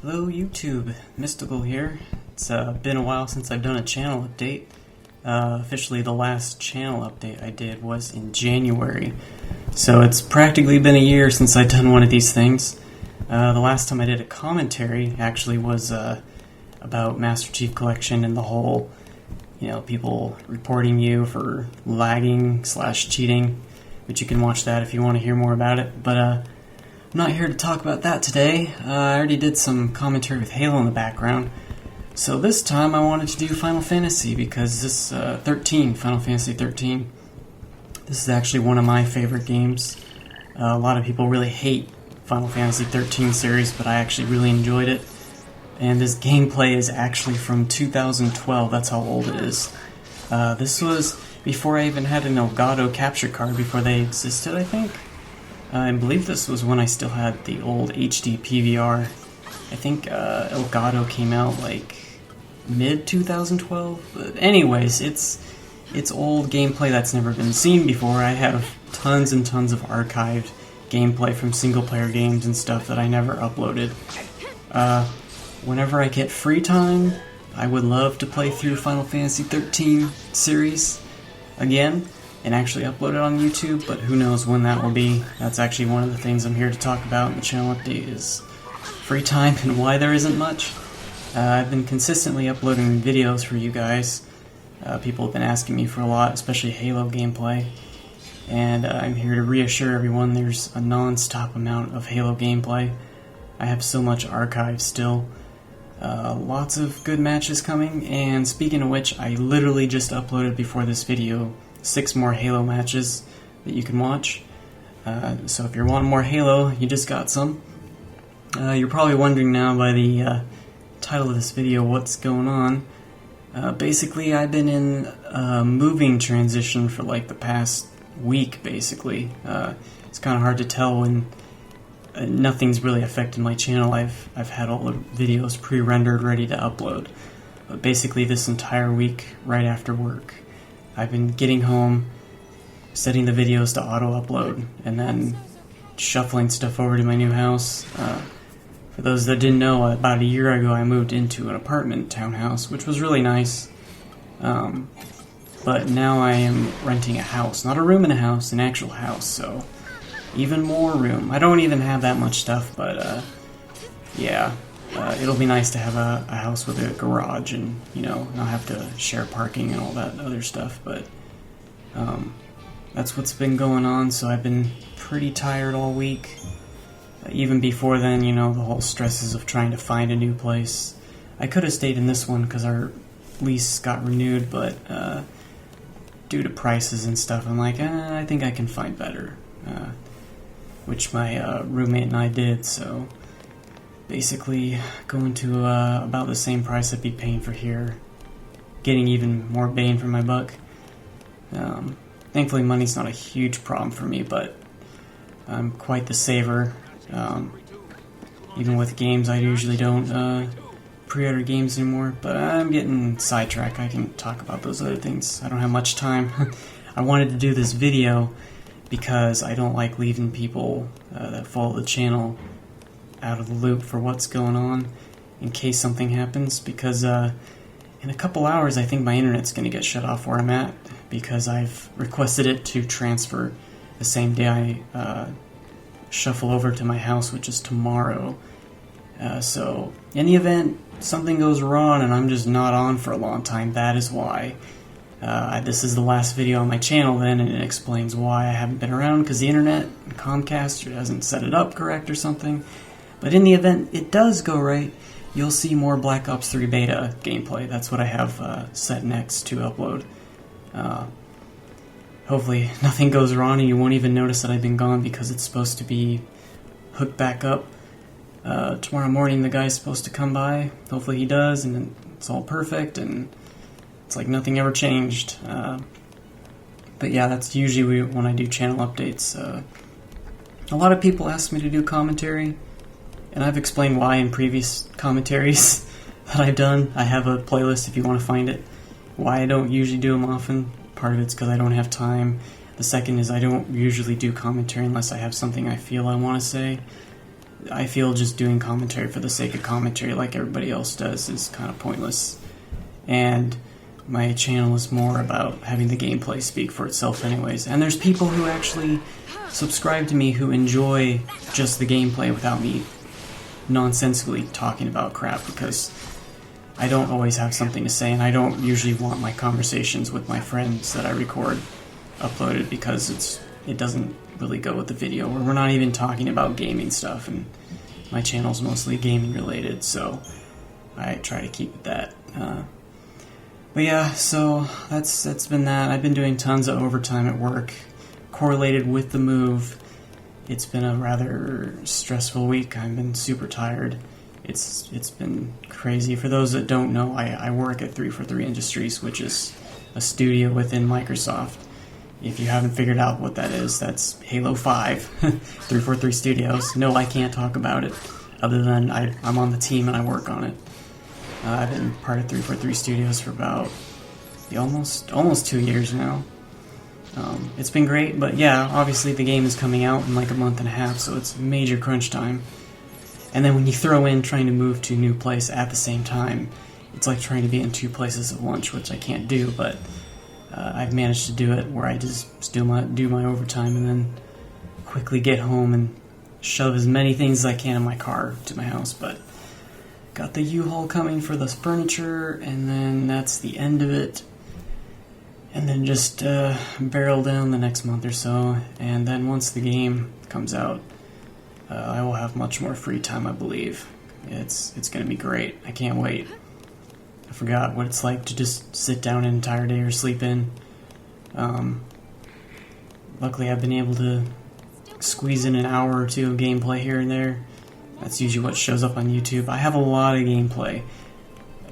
Hello YouTube, Mystical here. It's been a while since I've done a channel update. Officially the last channel update I did was in January. So it's practically been a year since I've done one of these things. The last time I did a commentary actually was about Master Chief Collection and the whole, people reporting you for lagging / cheating, which you can watch that if you want to hear more about it. But I'm not here to talk about that today. I already did some commentary with Halo in the background. So this time I wanted to do Final Fantasy because this Final Fantasy 13, this is actually one of my favorite games. A lot of people really hate Final Fantasy 13 series, but I actually really enjoyed it. And this gameplay is actually from 2012, that's how old it is. This was before I even had an Elgato Capture card, before they existed, I think. I believe this was when I still had the old HD PVR. I think Elgato came out like mid-2012. But anyways, it's old gameplay that's never been seen before. I have tons and tons of archived gameplay from single-player games and stuff that I never uploaded. Whenever I get free time, I would love to play through Final Fantasy 13 series again and actually upload it on YouTube, but who knows when that will be. That's actually one of the things I'm here to talk about in the channel update, is free time and why there isn't much. I've been consistently uploading videos for you guys. People have been asking me for a lot, especially Halo gameplay, and I'm here to reassure everyone there's a non-stop amount of Halo gameplay. I have so much archive still. Lots of good matches coming, and speaking of which, I literally just uploaded before this video 6 more Halo matches that you can watch. So if you're wanting more Halo, you just got some. You're probably wondering now by the title of this video what's going on. Basically, I've been in a moving transition for like the past week, basically. It's kind of hard to tell when nothing's really affected my channel. I've had all the videos pre-rendered, ready to upload. But basically this entire week, right after work, I've been getting home, setting the videos to auto-upload, and then shuffling stuff over to my new house. For those that didn't know, about a year ago I moved into an apartment townhouse, which was really nice. But now I am renting a house. Not a room in a house, an actual house, so even more room. I don't even have that much stuff, but yeah. It'll be nice to have a house with a garage and, not have to share parking and all that other stuff, but that's what's been going on. So I've been pretty tired all week. Even before then, the whole stresses of trying to find a new place. I could have stayed in this one because our lease got renewed, but due to prices and stuff, I'm like, I think I can find better, which my roommate and I did, so basically going to about the same price I'd be paying for here, getting even more bang for my buck. Thankfully money's not a huge problem for me, but I'm quite the saver. Even with games, I usually don't pre-order games anymore, but I'm getting sidetracked. I can talk about those other things. I don't have much time. I wanted to do this video because I don't like leaving people that follow the channel out of the loop for what's going on in case something happens, because in a couple hours I think my internet's going to get shut off where I'm at, because I've requested it to transfer the same day I shuffle over to my house, which is tomorrow. So in the event something goes wrong and I'm just not on for a long time, that is why. This is the last video on my channel then, and it explains why I haven't been around, because the internet, Comcast, hasn't set it up correct or something. But in the event it does go right, you'll see more Black Ops 3 beta gameplay. That's what I have set next to upload. Hopefully nothing goes wrong and you won't even notice that I've been gone, because it's supposed to be hooked back up. Tomorrow morning the guy's supposed to come by. Hopefully he does, and it's all perfect, and it's like nothing ever changed. But yeah, that's usually when I do channel updates. A lot of people ask me to do commentary, and I've explained why in previous commentaries that I've done. I have a playlist if you want to find it. Why I don't usually do them often. Part of it's because I don't have time. The second is I don't usually do commentary unless I have something I feel I want to say. I feel just doing commentary for the sake of commentary like everybody else does is kind of pointless. And my channel is more about having the gameplay speak for itself anyways. And there's people who actually subscribe to me who enjoy just the gameplay without me nonsensically talking about crap, because I don't always have something to say, and I don't usually want my conversations with my friends that I record uploaded, because it doesn't really go with the video, or we're not even talking about gaming stuff, and my channel's mostly gaming related, so I try to keep it that. But yeah, so that's been that. I've been doing tons of overtime at work, correlated with the move. It's been a rather stressful week. I've been super tired. It's been crazy. For those that don't know, I work at 343 Industries, which is a studio within Microsoft. If you haven't figured out what that is, that's Halo 5, 343 Studios. No, I can't talk about it, other than I'm on the team and I work on it. I've been part of 343 Studios for about almost 2 years now. It's been great, but yeah, obviously the game is coming out in like a month and a half, so it's major crunch time. And then when you throw in trying to move to a new place at the same time, it's like trying to be in two places at once, which I can't do, but I've managed to do it where I just do my overtime and then quickly get home and shove as many things as I can in my car to my house. But got the U-Haul coming for this furniture, and then that's the end of it. And then just barrel down the next month or so, and then once the game comes out, I will have much more free time, I believe. It's going to be great. I can't wait. I forgot what it's like to just sit down an entire day or sleep in. Luckily, I've been able to squeeze in an hour or two of gameplay here and there. That's usually what shows up on YouTube. I have a lot of gameplay,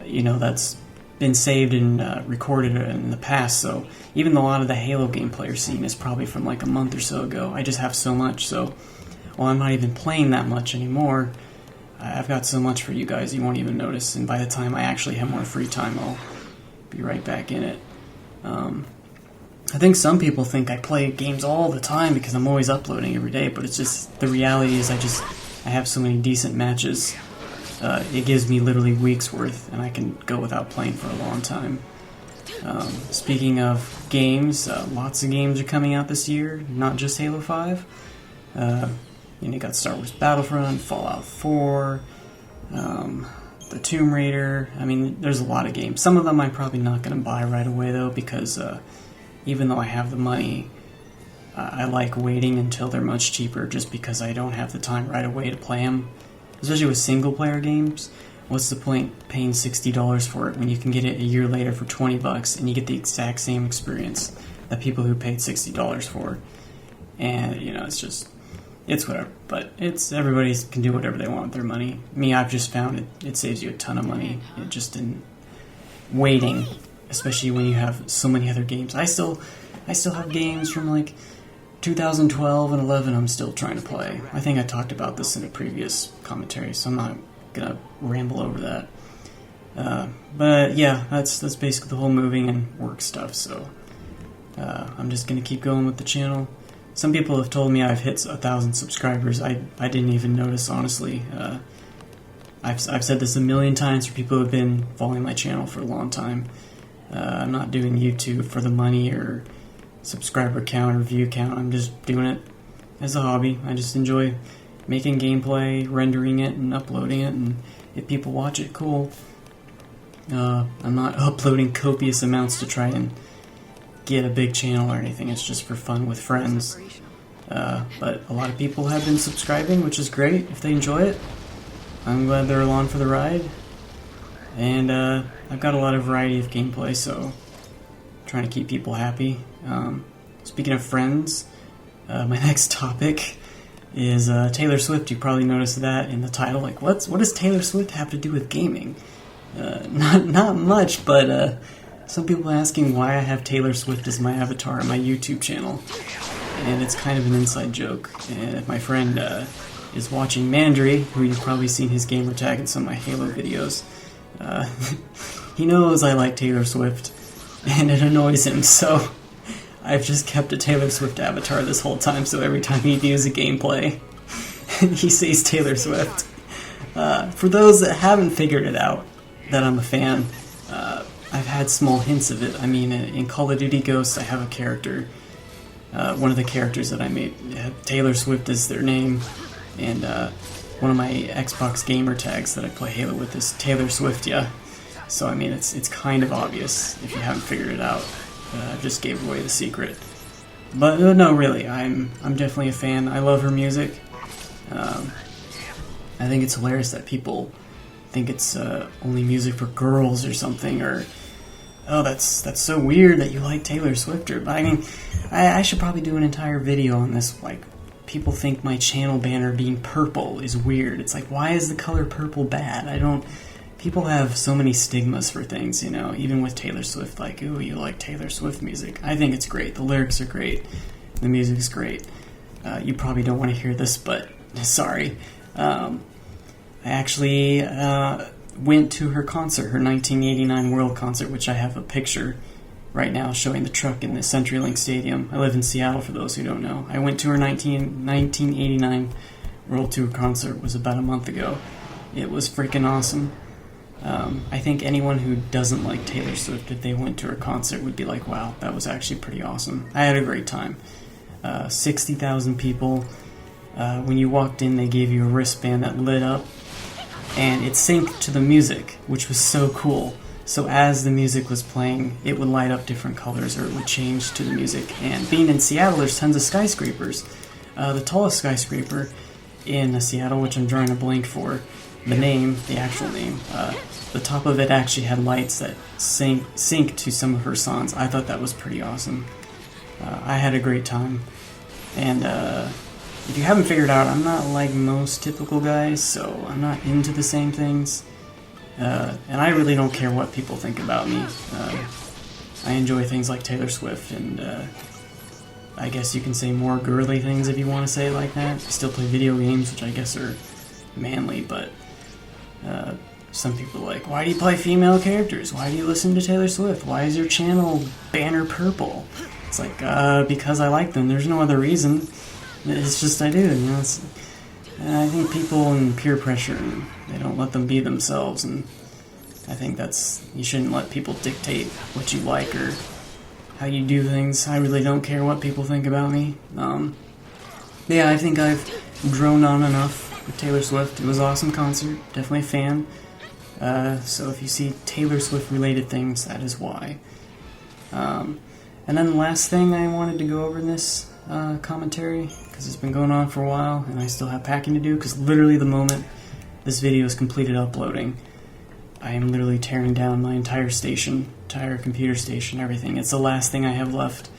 that's been saved and recorded in the past, so even a lot of the Halo gameplay you're seeing is probably from like a month or so ago. I just have so much, so while I'm not even playing that much anymore, I've got so much for you guys you won't even notice, and by the time I actually have more free time, I'll be right back in it. I think some people think I play games all the time because I'm always uploading every day, but it's just, the reality is I have so many decent matches. It gives me literally weeks worth, and I can go without playing for a long time. Speaking of games, lots of games are coming out this year, not just Halo 5. You got Star Wars Battlefront, Fallout 4, the Tomb Raider. I mean, there's a lot of games. Some of them I'm probably not going to buy right away, though, because even though I have the money, I like waiting until they're much cheaper, just because I don't have the time right away to play them. Especially with single-player games, what's the point paying $60 for it when you can get it a year later for $20 and you get the exact same experience that people who paid $60 for? And, it's whatever. But everybody can do whatever they want with their money. Me, I've just found it saves you a ton of money. It just in waiting, especially when you have so many other games. I still have games from like 2012 and 11 I'm still trying to play. I think I talked about this in a previous commentary, so I'm not gonna ramble over that. But yeah, that's basically the whole moving and work stuff, so I'm just gonna keep going with the channel. Some people have told me I've hit 1,000 subscribers. I didn't even notice, honestly. I've said this a million times for people who have been following my channel for a long time. I'm not doing YouTube for the money or subscriber count or view count. I'm just doing it as a hobby. I just enjoy making gameplay, rendering it, and uploading it, and if people watch it, cool. I'm not uploading copious amounts to try and get a big channel or anything. It's just for fun with friends. But a lot of people have been subscribing, which is great. If they enjoy it, I'm glad they're along for the ride. And I've got a lot of variety of gameplay, so trying to keep people happy. Speaking of friends, my next topic is Taylor Swift. You probably noticed that in the title. Like, what does Taylor Swift have to do with gaming? Not much, but some people are asking why I have Taylor Swift as my avatar on my YouTube channel. And it's kind of an inside joke. And if my friend is watching Mandry, who you've probably seen his gamer tag in some of my Halo videos, he knows I like Taylor Swift, and it annoys him, so I've just kept a Taylor Swift avatar this whole time, so every time he views a gameplay, he says Taylor Swift. For those that haven't figured it out, that I'm a fan, I've had small hints of it. I mean, in Call of Duty Ghosts, I have a character. One of the characters that I made, Taylor Swift is their name, and one of my Xbox gamer tags that I play Halo with is Taylor Swift, yeah. So, I mean, it's kind of obvious if you haven't figured it out. I just gave away the secret. But no, really, I'm definitely a fan. I love her music. I think it's hilarious that people think it's only music for girls or something, or oh, that's so weird that you like Taylor Swift. But I mean, I should probably do an entire video on this. Like, people think my channel banner being purple is weird. It's like, why is the color purple bad? People have so many stigmas for things, you know, even with Taylor Swift, like, ooh, you like Taylor Swift music. I think it's great. The lyrics are great. The music's great. You probably don't want to hear this, but sorry. I actually went to her concert, her 1989 World concert, which I have a picture right now showing the truck in the CenturyLink Stadium. I live in Seattle, for those who don't know. I went to her 1989 World Tour concert. It was about a month ago. It was freaking awesome. I think anyone who doesn't like Taylor Swift, if they went to her concert, would be like, wow, that was actually pretty awesome. I had a great time. 60,000 people. When you walked in, they gave you a wristband that lit up, and it synced to the music, which was so cool. So as the music was playing, it would light up different colors, or it would change to the music. And being in Seattle, there's tons of skyscrapers. The tallest skyscraper in Seattle, which I'm drawing a blank for, the actual name, the top of it actually had lights that sync to some of her songs. I thought that was pretty awesome. I had a great time. And if you haven't figured out, I'm not like most typical guys, so I'm not into the same things. And I really don't care what people think about me. I enjoy things like Taylor Swift, and I guess you can say more girly things if you want to say it like that. I still play video games, which I guess are manly, but some people are like, why do you play female characters? Why do you listen to Taylor Swift? Why is your channel banner purple? It's like, because I like them. There's no other reason. It's just I do, you know. I think people and peer pressure, and they don't let them be themselves, and I think you shouldn't let people dictate what you like or how you do things. I really don't care what people think about me. Yeah, I think I've droned on enough with Taylor Swift. It was an awesome concert, definitely a fan. So if you see Taylor Swift related things, that is why. And then the last thing I wanted to go over in this commentary, because it's been going on for a while and I still have packing to do, because literally the moment this video is completed uploading, I am literally tearing down my entire station, entire computer station, everything. It's the last thing I have left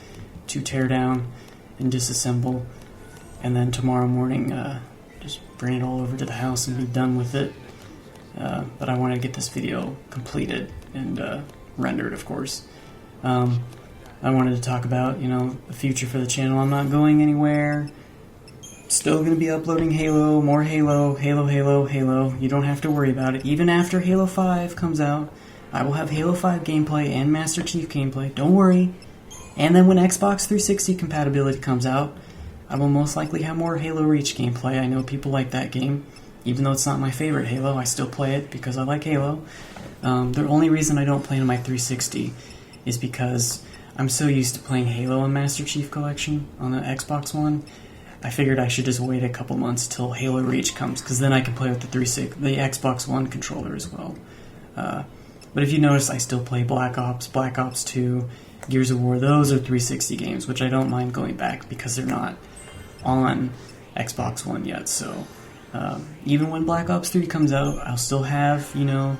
to tear down and disassemble, and then tomorrow morning just bring it all over to the house and be done with it. But I want to get this video completed and rendered, of course. I wanted to talk about, the future for the channel. I'm not going anywhere. Still going to be uploading Halo, more Halo. You don't have to worry about it. Even after Halo 5 comes out, I will have Halo 5 gameplay and Master Chief gameplay. Don't worry. And then when Xbox 360 compatibility comes out, I will most likely have more Halo Reach gameplay. I know people like that game. Even though it's not my favorite Halo, I still play it because I like Halo. The only reason I don't play it on my 360 is because I'm so used to playing Halo and Master Chief Collection on the Xbox One. I figured I should just wait a couple months till Halo Reach comes, because then I can play with the Xbox One controller as well. But if you notice, I still play Black Ops 2, Gears of War. Those are 360 games, which I don't mind going back because they're not on Xbox One yet. So even when Black Ops 3 comes out, I'll still have, the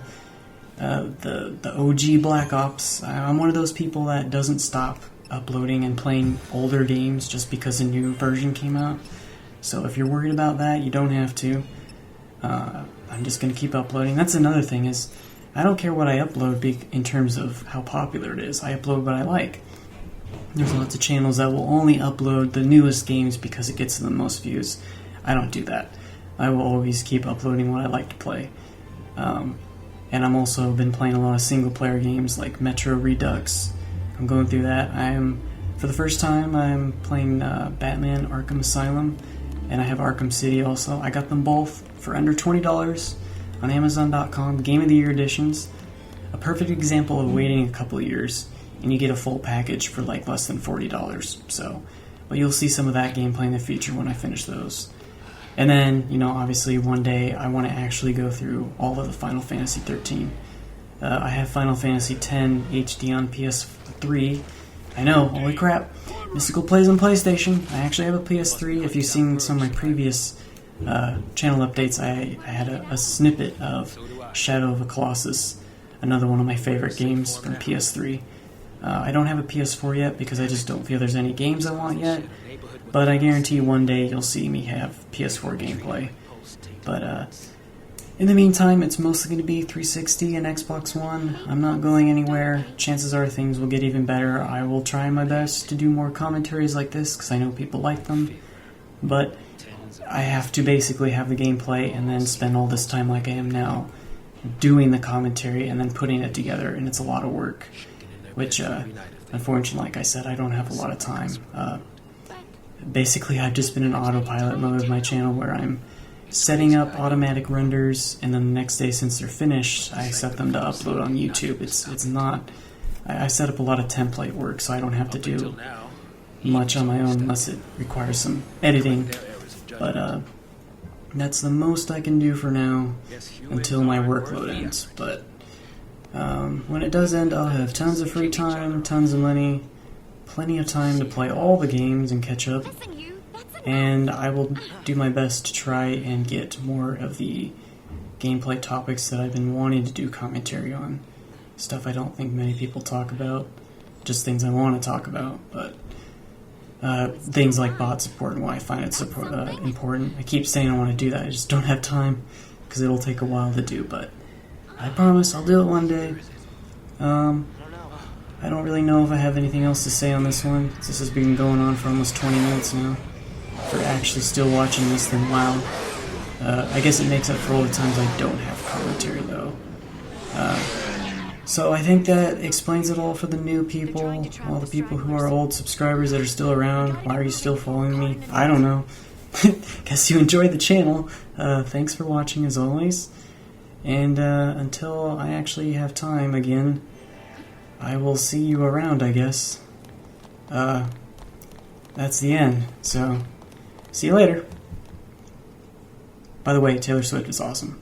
OG Black Ops. I'm one of those people that doesn't stop uploading and playing older games just because a new version came out. So if you're worried about that, you don't have to. I'm just going to keep uploading. That's another thing, is I don't care what I upload in terms of how popular it is. I upload what I like. There's lots of channels that will only upload the newest games because it gets the most views. I don't do that. I will always keep uploading what I like to play. And I'm also been playing a lot of single-player games like Metro Redux. I'm going through that. For the first time, I'm playing Batman Arkham Asylum. and I have Arkham City also. I got them both for under $20 on Amazon.com, Game of the Year editions. A perfect example of waiting a couple of years, and you get a full package for like less than $40. So, but you'll see some of that gameplay in the future when I finish those. And then, you know, obviously one day I want to actually go through all of the Final Fantasy 13. I have Final Fantasy X HD on PS3. I know, holy crap. Mystical plays on PlayStation. I actually have a PS3. If you've seen some of my previous channel updates, I had a snippet of Shadow of the Colossus, another one of my favorite games from PS3. I don't have a PS4 yet because I just don't feel there's any games I want yet, but I guarantee one day you'll see me have PS4 gameplay. But in the meantime, it's mostly going to be 360 and Xbox One. I'm not going anywhere. Chances are things will get even better. I will try my best to do more commentaries like this because I know people like them, but I have to basically have the gameplay and then spend all this time like I am now doing the commentary and then putting it together, and it's a lot of work, which unfortunately, like I said, I don't have a lot of time. Basically, I've just been in autopilot mode with my channel where I'm setting up automatic renders, and then the next day, since they're finished, I set them to upload on YouTube. It's not... I set up a lot of template work, so I don't have to do much on my own unless it requires some editing. But that's the most I can do for now until my workload ends. But when it does end, I'll have tons of free time, tons of money, plenty of time to play all the games and catch up. And I will do my best to try and get more of the gameplay topics that I've been wanting to do commentary on. Stuff I don't think many people talk about, just things I want to talk about, but things like bot support and why I find it important. I keep saying I want to do that, I just don't have time because it'll take a while to do, but I promise I'll do it one day. I don't really know if I have anything else to say on this one. This has been going on for almost 20 minutes now. For actually still watching this, then wow. I guess it makes up for all the times I don't have commentary though. So I think that explains it all for the new people, all the people who are old subscribers that are still around. Why are you still following me? I don't know. Guess you enjoyed the channel. Thanks for watching as always. And until I actually have time again, I will see you around, I guess. That's the end, so... see you later. By the way, Taylor Swift is awesome.